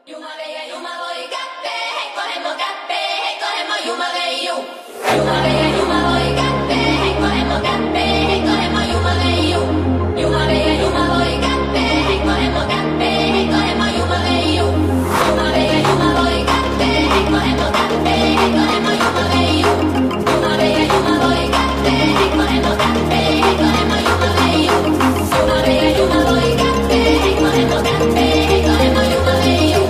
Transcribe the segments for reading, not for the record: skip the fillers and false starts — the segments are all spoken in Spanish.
Yuma bella, yuma boy cappe, cogemos yuma de you. Yuma bella, yuma boy cappe, cogemos yuma de you. Yuma bella, yuma boy cappe, cogemos yuma de you. Yuma bella, yuma boy cappe, cogemos yuma de you. Yuma bella, yuma boy cappe, cogemos yuma de you. Yuma bella, yuma boy cappe, cogemos yuma de you.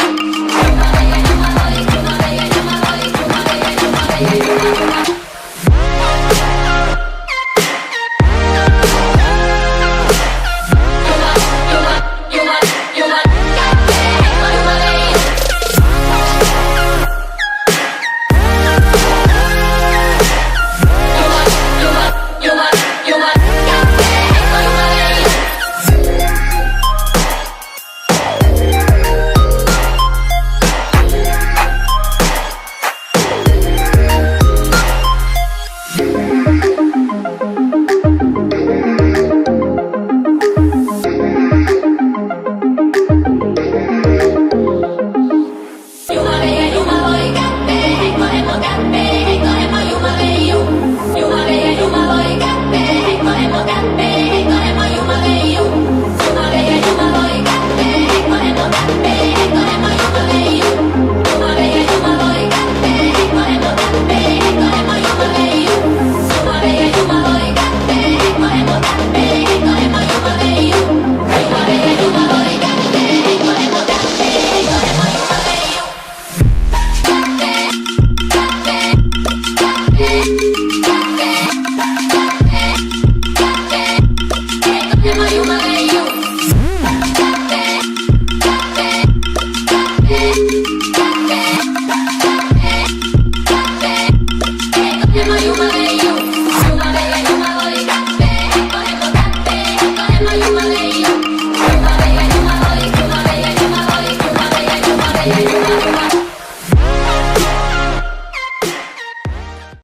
You